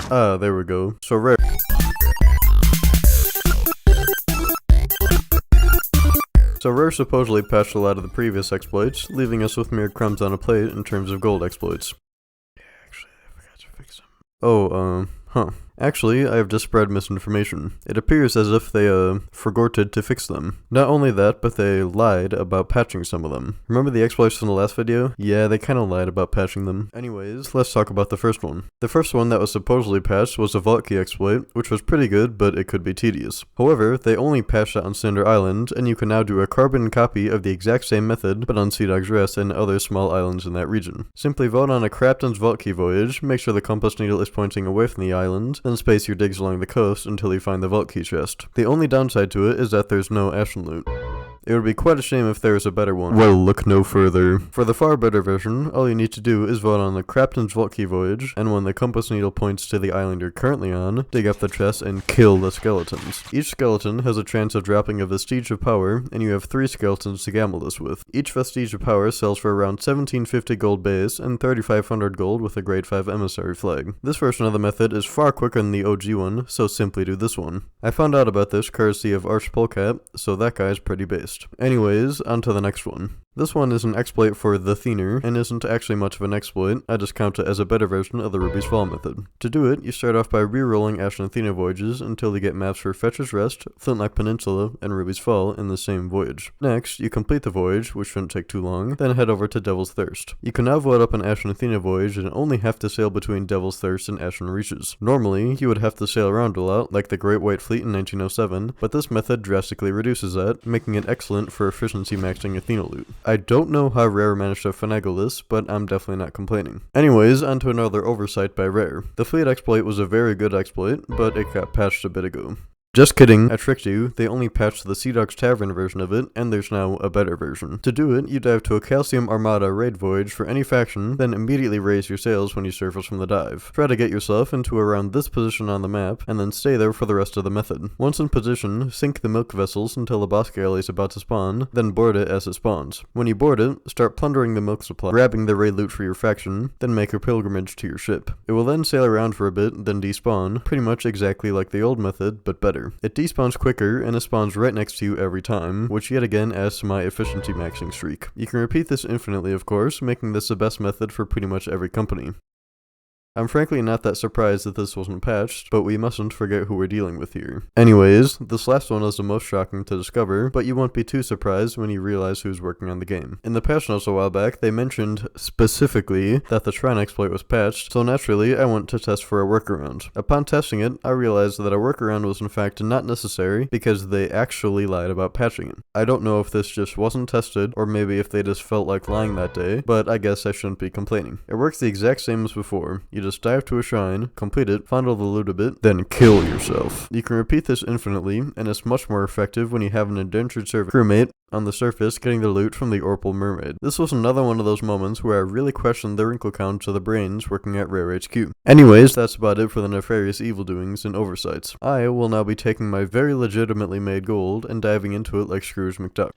Ah, there we go. So Rare supposedly patched a lot of the previous exploits, leaving us with mere crumbs on a plate in terms of gold exploits. Yeah, actually, I forgot to fix them. Oh, Actually, I have just spread misinformation. It appears as if they, forgoted to fix them. Not only that, but they lied about patching some of them. Remember the exploits from the last video? Yeah, they kinda lied about patching them. Anyways, let's talk about the first one. The first one that was supposedly patched was a vault key exploit, which was pretty good, but it could be tedious. However, they only patched it on Cinder Island, and you can now do a carbon copy of the exact same method, but on Sea Dog's Rest and other small islands in that region. Simply vote on a Captain's Vault Key voyage, make sure the compass needle is pointing away from the island, then space your digs along the coast until you find the vault key chest. The only downside to it is that there's no Ashen loot. It would be quite a shame if there was a better one. Well, look no further. For the far better version, all you need to do is vote on the Captain's Vault Key voyage, and when the compass needle points to the island you're currently on, dig up the chest and kill the skeletons. Each skeleton has a chance of dropping a Vestige of Power, and you have 3 skeletons to gamble this with. Each Vestige of Power sells for around 1750 gold base and 3500 gold with a grade 5 emissary flag. This version of the method is far quicker than the OG one, so simply do this one. I found out about this courtesy of Archpolecat, so that guy's pretty based. Anyways, on to the next one. This one is an exploit for the Thiener, and isn't actually much of an exploit. I just count it as a better version of the Ruby's Fall method. To do it, you start off by re-rolling Ashen Athena voyages until you get maps for Fetcher's Rest, Flintlock Peninsula, and Ruby's Fall in the same voyage. Next, you complete the voyage, which shouldn't take too long, then head over to Devil's Thirst. You can now vote up an Ashen Athena voyage and only have to sail between Devil's Thirst and Ashen Reaches. Normally, you would have to sail around a lot, like the Great White Fleet in 1907, but this method drastically reduces that, making it excellent for efficiency maxing Athena loot. I don't know how Rare managed to finagle this, but I'm definitely not complaining. Anyways, onto another oversight by Rare. The fleet exploit was a very good exploit, but it got patched a bit ago. Just kidding, I tricked you. They only patched the Sea Dog's Tavern version of it, and there's now a better version. To do it, you dive to a Calcium Armada raid voyage for any faction, then immediately raise your sails when you surface from the dive. Try to get yourself into around this position on the map, and then stay there for the rest of the method. Once in position, sink the milk vessels until the boss galley is about to spawn, then board it as it spawns. When you board it, start plundering the milk supply, grabbing the raid loot for your faction, then make a pilgrimage to your ship. It will then sail around for a bit, then despawn, pretty much exactly like the old method, but better. It despawns quicker, and it spawns right next to you every time, which yet again adds to my efficiency maxing streak. You can repeat this infinitely, of course, making this the best method for pretty much every company. I'm frankly not that surprised that this wasn't patched, but we mustn't forget who we're dealing with here. Anyways, this last one is the most shocking to discover, but you won't be too surprised when you realize who's working on the game. In the patch notes a while back, they mentioned specifically that the Shrine exploit was patched, so naturally I went to test for a workaround. Upon testing it, I realized that a workaround was in fact not necessary because they actually lied about patching it. I don't know if this just wasn't tested, or maybe if they just felt like lying that day, but I guess I shouldn't be complaining. It works the exact same as before. You just dive to a shrine, complete it, fondle the loot a bit, then kill yourself. You can repeat this infinitely, and it's much more effective when you have an indentured servant crewmate on the surface getting the loot from the Orpal Mermaid. This was another one of those moments where I really questioned the wrinkle count of the brains working at Rare HQ. Anyways, that's about it for the nefarious evil doings and oversights. I will now be taking my very legitimately made gold and diving into it like Scrooge McDuck.